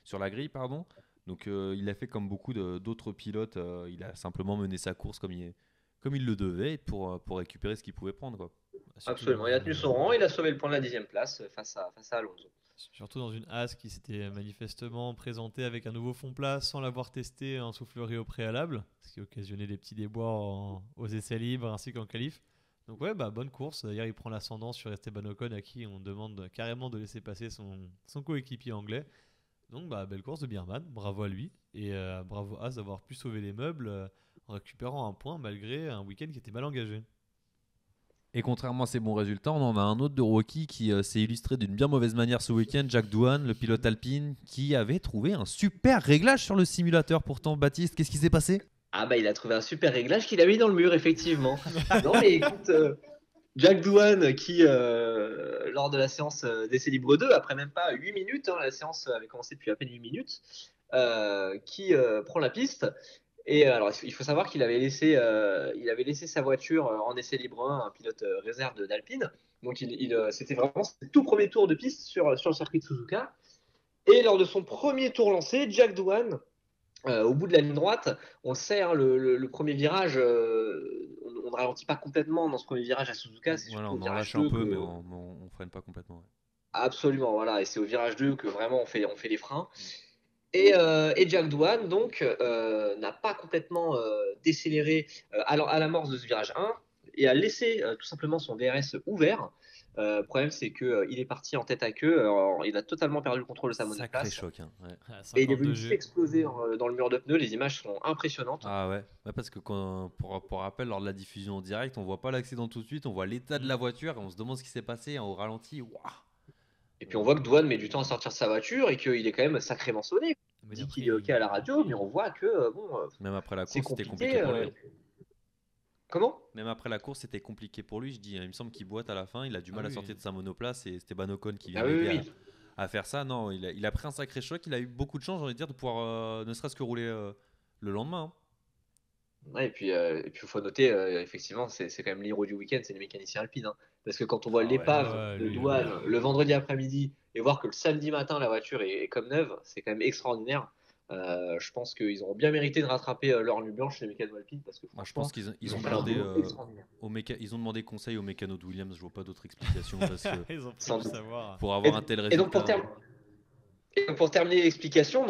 [SPEAKER 1] sur la grille, pardon. Donc il a fait comme beaucoup d'autres pilotes. Il a simplement mené sa course comme il le devait pour récupérer ce qu'il pouvait prendre, quoi.
[SPEAKER 3] Absolument. Il a tenu son rang. Il a sauvé le point de la 10e place face à Alonso.
[SPEAKER 2] Surtout dans une As qui s'était manifestement présentée avec un nouveau fond plat sans l'avoir testé en soufflerie au préalable, ce qui occasionnait des petits déboires aux essais libres ainsi qu'en qualif. Donc ouais, bonne course. D'ailleurs, il prend l'ascendant sur Esteban Ocon, à qui on demande carrément de laisser passer son coéquipier anglais. Donc belle course de Birman, bravo à lui. Et bravo As d'avoir pu sauver les meubles en récupérant un point malgré un week-end qui était mal engagé.
[SPEAKER 1] Et contrairement à ses bons résultats, on en a un autre de rookie qui s'est illustré d'une bien mauvaise manière ce week-end, Jack Doohan, le pilote Alpine, qui avait trouvé un super réglage sur le simulateur. Pourtant, Baptiste, qu'est-ce qui s'est passé?
[SPEAKER 3] Il a trouvé un super réglage qu'il a mis dans le mur, effectivement. Non, mais écoute, Jack Doohan qui, lors de la séance d'essai libre 2, après même pas 8 minutes, hein, la séance avait commencé depuis à peine 8 minutes, qui prend la piste. Et alors, il faut savoir qu'il avait laissé sa voiture en essai libre 1, un pilote réserve d'Alpine. Donc, c'était vraiment son tout premier tour de piste sur le circuit de Suzuka. Et lors de son premier tour lancé, Jack Doohan, au bout de la ligne droite, on le sait, hein, le premier virage, on ne ralentit pas complètement dans ce premier virage à Suzuka. C'est
[SPEAKER 1] Voilà,
[SPEAKER 3] surtout
[SPEAKER 1] on en lâche un peu, mais on ne freine pas complètement. Ouais.
[SPEAKER 3] Absolument, voilà. Et c'est au virage 2 que vraiment on fait les freins. Et Jack Doohan, donc, n'a pas complètement décéléré à l'amorce de ce virage 1 et a laissé tout simplement son DRS ouvert. Le problème, c'est qu'il est parti en tête à queue. Alors, il a totalement perdu le contrôle de sa monoplace.
[SPEAKER 1] Sacré choc. Hein, ouais.
[SPEAKER 3] Et il est venu s'exploser dans le mur de pneus. Les images sont impressionnantes.
[SPEAKER 1] Ah ouais, parce que pour rappel, lors de la diffusion en direct, on voit pas l'accident tout de suite, on voit l'état de la voiture et on se demande ce qui s'est passé au ralenti. Waouh.
[SPEAKER 3] Et puis on voit que Doohan met du temps à sortir de sa voiture et qu'il est quand même sacrément sonné. Il dit qu'il est OK à la radio, mais on voit que
[SPEAKER 1] même après la
[SPEAKER 3] c'est
[SPEAKER 1] course, c'était compliqué pour lui.
[SPEAKER 3] Comment ?
[SPEAKER 1] Même après la course, c'était compliqué pour lui. Je dis, il me semble qu'il boite à la fin. Il a du mal à sortir de sa monoplace et Esteban Ocon qui vient l'aider à faire ça. Non, il a pris un sacré choc. Il a eu beaucoup de chance, j'ai envie de dire, de pouvoir ne serait-ce que rouler le lendemain. Hein.
[SPEAKER 3] Ouais, et puis il faut noter, effectivement, c'est quand même l'héros du week-end, c'est les mécaniciens alpines. Hein. Parce que quand on voit
[SPEAKER 1] Ah ouais.
[SPEAKER 3] l'épave
[SPEAKER 2] Ouais,
[SPEAKER 3] de
[SPEAKER 2] lui,
[SPEAKER 3] douane le vendredi après-midi et voir que le samedi matin, la voiture est comme neuve, c'est quand même extraordinaire. Je pense qu'ils auront bien mérité de rattraper leur nuit blanche, les mécanos alpines, parce que
[SPEAKER 1] Moi, je
[SPEAKER 3] franchement,
[SPEAKER 1] pense qu'ils
[SPEAKER 3] ils
[SPEAKER 1] ont
[SPEAKER 3] ont fait un
[SPEAKER 1] demandé
[SPEAKER 3] boulot extraordinaire.
[SPEAKER 1] ils ont demandé conseil au mécano de Williams. Je vois pas d'autre explication parce que
[SPEAKER 2] ils ont pu
[SPEAKER 3] Sans
[SPEAKER 2] le
[SPEAKER 3] doute.
[SPEAKER 2] savoir.
[SPEAKER 1] pour
[SPEAKER 3] Et,
[SPEAKER 1] avoir un tel
[SPEAKER 3] et donc,
[SPEAKER 1] résultat.
[SPEAKER 3] pour terminer l'explication,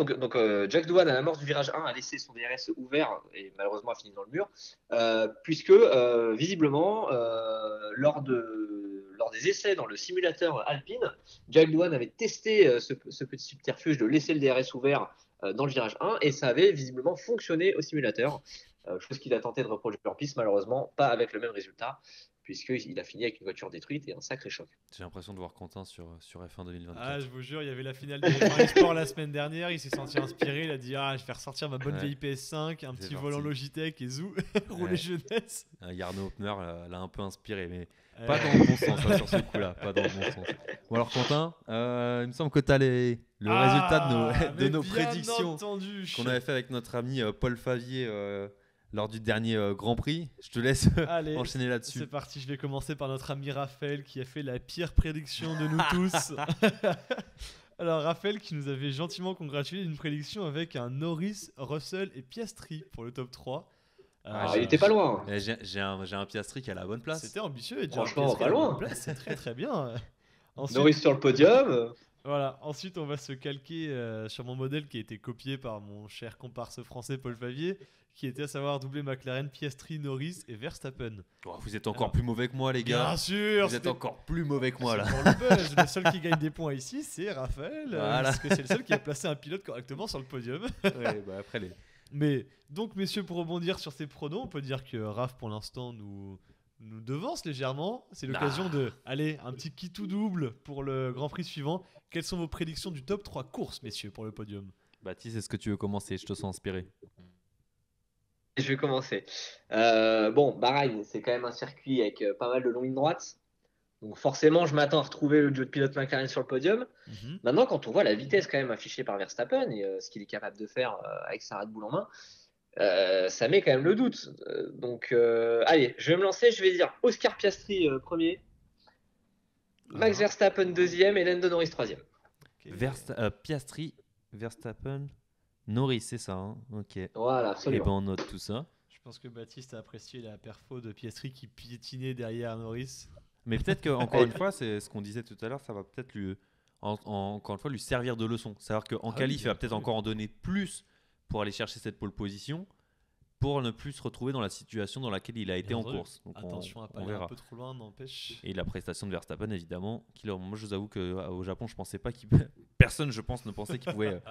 [SPEAKER 3] Jack Doohan, à l'amorce du virage 1, a laissé son DRS ouvert et malheureusement a fini dans le mur, puisque visiblement, lors des essais dans le simulateur Alpine, Jack Doohan avait testé ce petit subterfuge de laisser le DRS ouvert dans le virage 1 et ça avait visiblement fonctionné au simulateur, chose qu'il a tenté de reproduire en piste, malheureusement, pas avec le même résultat, puisqu'il a fini avec une voiture détruite et un sacré choc.
[SPEAKER 1] J'ai l'impression de voir Quentin sur F1 2024.
[SPEAKER 2] Ah, je vous jure, il y avait la finale des F1 eSport la semaine dernière. Il s'est senti inspiré. Il a dit je vais ressortir ma bonne
[SPEAKER 1] Ouais.
[SPEAKER 2] vieille PS5, un
[SPEAKER 1] C'est
[SPEAKER 2] petit
[SPEAKER 1] parti.
[SPEAKER 2] volant Logitech et zou, rouler
[SPEAKER 1] Ouais.
[SPEAKER 2] jeunesse.
[SPEAKER 1] Yarno Hopner l'a un peu inspiré, mais
[SPEAKER 2] Euh,
[SPEAKER 1] pas dans le bon sens hein, sur ce coup-là. Pas dans le bon sens. Bon alors Quentin, il me semble que tu as le résultat de
[SPEAKER 2] mais
[SPEAKER 1] nos
[SPEAKER 2] bien
[SPEAKER 1] prédictions
[SPEAKER 2] entendu.
[SPEAKER 1] qu'on avait fait avec notre ami Paul Favier lors du dernier Grand Prix. Je te laisse
[SPEAKER 2] Allez,
[SPEAKER 1] enchaîner là-dessus.
[SPEAKER 2] c'est parti. Je vais commencer par notre ami Raphaël qui a fait la pire prédiction de nous tous. Alors Raphaël qui nous avait gentiment congratulé d'une prédiction avec un Norris, Russell et Piastri pour le top 3.
[SPEAKER 3] Il était pas loin.
[SPEAKER 1] J'ai un Piastri qui est à la bonne place.
[SPEAKER 2] C'était ambitieux et déjà
[SPEAKER 3] Franchement,
[SPEAKER 2] Piastri
[SPEAKER 3] pas
[SPEAKER 2] à la
[SPEAKER 3] loin.
[SPEAKER 2] bonne place, c'est très très bien. Ensuite,
[SPEAKER 3] Norris sur le podium.
[SPEAKER 2] voilà. Ensuite, on va se calquer sur mon modèle qui a été copié par mon cher comparse français Paul Favier, qui était à savoir doublé McLaren, Piastri, Norris et Verstappen.
[SPEAKER 1] Oh, vous êtes encore
[SPEAKER 2] Alors,
[SPEAKER 1] plus mauvais que moi les gars.
[SPEAKER 2] Bien sûr,
[SPEAKER 1] Vous êtes
[SPEAKER 2] c'était
[SPEAKER 1] encore plus mauvais que moi là.
[SPEAKER 2] c'est pour le buzz. Le seul qui gagne des points ici, c'est Raphaël,
[SPEAKER 1] Voilà.
[SPEAKER 2] parce que c'est le seul qui a placé un pilote correctement sur le podium.
[SPEAKER 1] Ouais, bah après les.
[SPEAKER 2] Mais donc, messieurs, pour rebondir sur ces pronos, on peut dire que Raph, pour l'instant, nous devance légèrement. C'est l'occasion de, allez, un petit qui tout double pour le Grand Prix suivant. Quelles sont vos prédictions du top 3 courses, messieurs, pour le podium?
[SPEAKER 1] Baptiste, est-ce que tu veux commencer? Je te sens inspiré.
[SPEAKER 3] Je vais commencer. Bahreïn, c'est quand même un circuit avec pas mal de longues lignes droites. Donc forcément, je m'attends à retrouver le duo de pilote McLaren sur le podium. Maintenant, quand on voit la vitesse quand même affichée par Verstappen et ce qu'il est capable de faire avec sa Red Bull en main, ça met quand même le doute. Allez, je vais me lancer. Je vais dire Oscar Piastri premier, Max Verstappen deuxième et Lando Norris troisième.
[SPEAKER 1] Piastri, Verstappen, Norris, c'est ça. Hein, ok.
[SPEAKER 3] Voilà,
[SPEAKER 1] Et
[SPEAKER 3] absolument.
[SPEAKER 1] ben on note tout ça.
[SPEAKER 2] Je pense que Baptiste a apprécié la perfo de Piastri qui piétinait derrière Norris.
[SPEAKER 1] Mais peut-être que encore une fois, c'est ce qu'on disait tout à l'heure, ça va peut-être encore une fois lui servir de leçon. C'est-à-dire qu'en
[SPEAKER 2] Ah
[SPEAKER 1] qualif,
[SPEAKER 2] oui,
[SPEAKER 1] il va peut-être
[SPEAKER 2] oui.
[SPEAKER 1] encore en donner plus pour aller chercher cette pole position, pour ne plus se retrouver dans la situation dans laquelle il a été
[SPEAKER 2] Bien
[SPEAKER 1] en
[SPEAKER 2] entendu.
[SPEAKER 1] course. Donc
[SPEAKER 2] Attention à pas
[SPEAKER 1] on
[SPEAKER 2] aller un
[SPEAKER 1] verra.
[SPEAKER 2] peu trop loin, n'empêche.
[SPEAKER 1] Et la prestation de Verstappen, évidemment. Moi, je vous avoue qu'au Japon, je pensais pas personne, je pense, ne pensait qu'il pouvait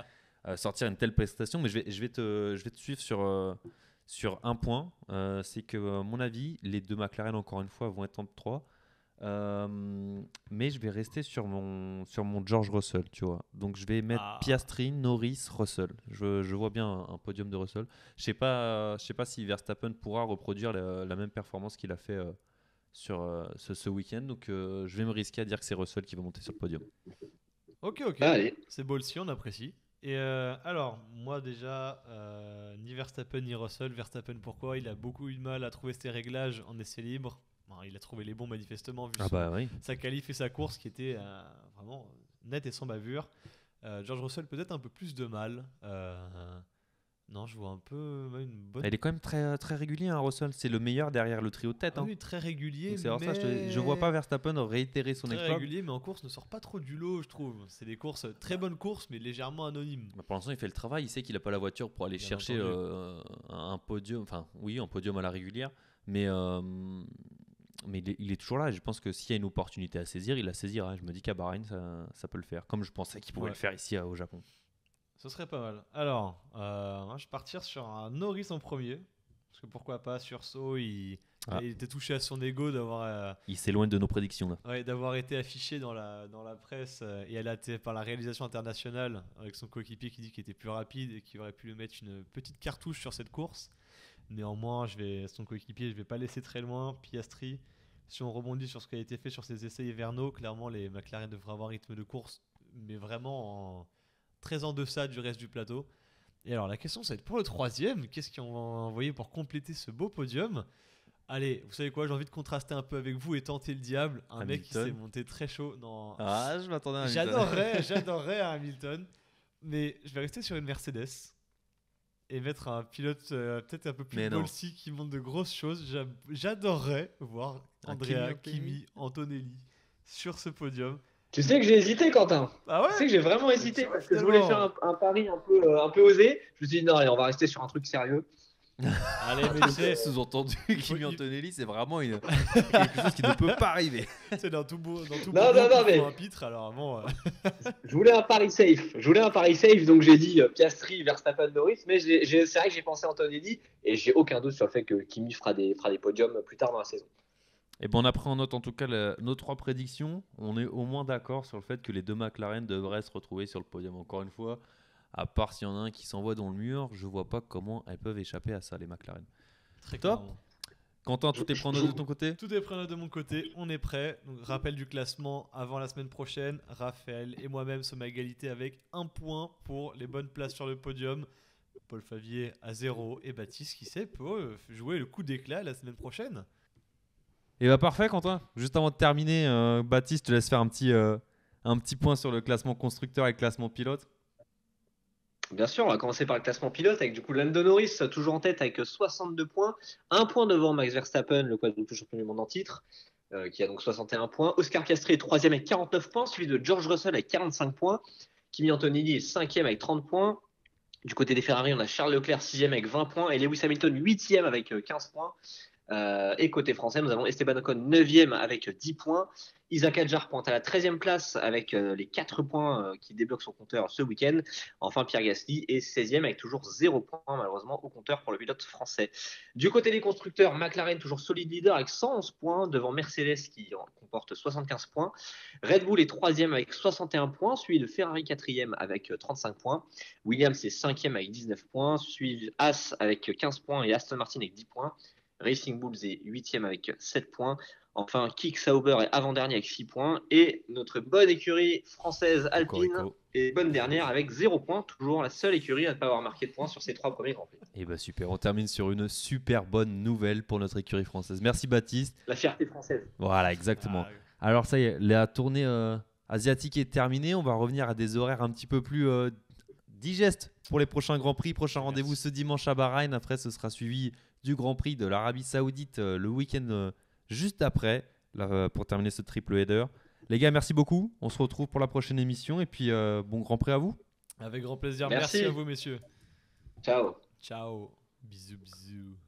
[SPEAKER 1] sortir une telle prestation. Mais je vais te suivre sur un point. C'est que, à mon avis, les deux McLaren, encore une fois, vont être en top 3. Mais je vais rester sur mon George Russell, tu vois. Donc je vais mettre Piastri, Norris, Russell. Je vois bien un podium de Russell. Je sais pas si Verstappen pourra reproduire la même performance qu'il a fait sur ce week-end. Donc je vais me risquer à dire que c'est Russell qui va monter sur le podium.
[SPEAKER 2] Ok.
[SPEAKER 3] Allez.
[SPEAKER 2] C'est beau aussi, on apprécie. Et alors, moi déjà, ni Verstappen ni Russell. Verstappen, pourquoi? Il a beaucoup eu de mal à trouver ses réglages en essai libre. Bon, il a trouvé les bons manifestement vu
[SPEAKER 1] Oui.
[SPEAKER 2] sa qualif et sa course qui était vraiment nette et sans bavure. George Russell peut-être un peu plus de mal. Non, je vois un peu une bonne...
[SPEAKER 1] Il est quand même très, très régulier, hein, Russell. C'est le meilleur derrière le trio de tête.
[SPEAKER 2] Ah
[SPEAKER 1] Hein.
[SPEAKER 2] oui, très régulier,
[SPEAKER 1] Donc, c'est alors
[SPEAKER 2] mais...
[SPEAKER 1] ça, je vois pas Verstappen réitérer son
[SPEAKER 2] très
[SPEAKER 1] exploit.
[SPEAKER 2] régulier, mais en course ne sort pas trop du lot, je trouve. C'est des courses, très bonnes courses, mais légèrement anonymes.
[SPEAKER 1] Pour l'instant, il fait le travail. Il sait qu'il n'a pas la voiture pour aller
[SPEAKER 2] Bien
[SPEAKER 1] chercher
[SPEAKER 2] entendu.
[SPEAKER 1] un podium. Enfin, oui, un podium à la régulière. Mais il est toujours là. Je pense que s'il y a une opportunité à saisir, il la saisira. Je me dis qu'à Bahreïn, ça peut le faire. Comme je pensais qu'il pouvait
[SPEAKER 2] Ouais.
[SPEAKER 1] le faire ici au Japon.
[SPEAKER 2] Ce serait pas mal. Alors, moi, je vais partir sur un Norris en premier. Parce que pourquoi pas, Sursaut, il était touché à son ego d'avoir
[SPEAKER 1] Il s'éloigne de nos prédictions. Là.
[SPEAKER 2] d'avoir été affiché dans la presse et par la réalisation internationale avec son coéquipier qui dit qu'il était plus rapide et qu'il aurait pu lui mettre une petite cartouche sur cette course. Néanmoins, son coéquipier, je vais pas laisser très loin. Piastri, si on rebondit sur ce qui a été fait sur ses essais hivernaux, clairement les McLaren devraient avoir un rythme de course mais vraiment très en deçà du reste du plateau. Et alors la question ça va être pour le troisième, qu'est-ce qu'on va envoyer pour compléter ce beau podium? Allez, vous savez quoi, j'ai envie de contraster un peu avec vous et tenter le diable. Un mec qui s'est monté très chaud dans...
[SPEAKER 1] Ah, je m'attendais à Hamilton.
[SPEAKER 2] J'adorerais un Hamilton, mais je vais rester sur une Mercedes et mettre un pilote peut-être un peu plus ballsy qui monte de grosses choses. J'adorerais voir Andrea, Kimi, Antonelli sur ce podium.
[SPEAKER 3] Tu sais que j'ai hésité, Quentin.
[SPEAKER 2] Ah ouais?
[SPEAKER 3] Tu sais que j'ai vraiment hésité parce que je voulais faire un pari un peu osé. Je me suis dit non, allez, on va rester sur un truc sérieux.
[SPEAKER 2] Allez, mais c'est
[SPEAKER 1] sous-entendu, Kimi Antonelli, c'est vraiment quelque chose qui ne peut pas arriver.
[SPEAKER 2] C'est dans tout beau
[SPEAKER 3] mais
[SPEAKER 2] un pitre, alors bon.
[SPEAKER 3] Je voulais un pari safe. Donc j'ai dit Piastri, Verstappen, Norris, mais c'est vrai que j'ai pensé Antonelli et j'ai aucun doute sur le fait que Kimi fera des podiums plus tard dans la saison.
[SPEAKER 1] Et bon, on a pris en note en tout cas nos 3 prédictions. On est au moins d'accord sur le fait que les 2 McLaren devraient se retrouver sur le podium. Encore une fois, à part s'il y en a un qui s'envoie dans le mur, je vois pas comment elles peuvent échapper à ça, les McLaren.
[SPEAKER 2] Très
[SPEAKER 1] top.
[SPEAKER 2] Clairement.
[SPEAKER 1] Quentin, tout est pris en note de ton côté?
[SPEAKER 2] Tout est pris en note de mon côté, on est prêt. Donc, rappel du classement avant la semaine prochaine. Raphaël et moi-même sommes à égalité avec 1 point pour les bonnes places sur le podium. Paul Favier à 0 et Baptiste qui sait peut jouer le coup d'éclat la semaine prochaine.
[SPEAKER 1] Et bah parfait, Quentin. Juste avant de terminer, Baptiste, je te laisse faire un petit point sur le classement constructeur et le classement pilote.
[SPEAKER 3] Bien sûr, on va commencer par le classement pilote avec du coup Lando Norris toujours en tête avec 62 points, 1 point devant Max Verstappen, le quadruple champion du monde en titre, qui a donc 61 points. Oscar Piastri est 3e avec 49 points, suivi de George Russell avec 45 points. Kimi Antonelli est 5e avec 30 points. Du côté des Ferrari, on a Charles Leclerc 6e avec 20 points et Lewis Hamilton 8e avec 15 points. Et côté français, nous avons Esteban Ocon 9e avec 10 points. Isaac Hadjar pointe à la 13e place avec les 4 points qui débloquent son compteur ce week-end. Enfin, Pierre Gasly est 16e avec toujours 0 points malheureusement au compteur pour le pilote français. Du côté des constructeurs, McLaren toujours solide leader avec 111 points devant Mercedes qui en comporte 75 points. Red Bull est 3e avec 61 points, suivi de Ferrari 4e avec 35 points. Williams est 5e avec 19 points, suivi Haas avec 15 points et Aston Martin avec 10 points. Racing Bulls est 8e avec 7 points. Enfin, Kick Sauber est avant-dernier avec 6 points. Et notre bonne écurie française Alpine est bonne dernière avec 0 points. Toujours la seule écurie à ne pas avoir marqué de points sur ses 3 premiers Grands Prix.
[SPEAKER 1] Et bah super, on termine sur une super bonne nouvelle pour notre écurie française. Merci Baptiste.
[SPEAKER 3] La fierté française.
[SPEAKER 1] Voilà, exactement. Alors ça y est, la tournée asiatique est terminée. On va revenir à des horaires un petit peu plus digestes pour les prochains Grands Prix. Prochain rendez-vous ce dimanche à Bahreïn. Après, ce sera suivi du Grand Prix de l'Arabie Saoudite le week-end juste après pour terminer ce triple header. Les gars, merci beaucoup. On se retrouve pour la prochaine émission et puis bon Grand Prix à vous.
[SPEAKER 2] Avec grand plaisir. Merci à vous, messieurs.
[SPEAKER 3] Ciao.
[SPEAKER 2] Ciao. Bisous, bisous.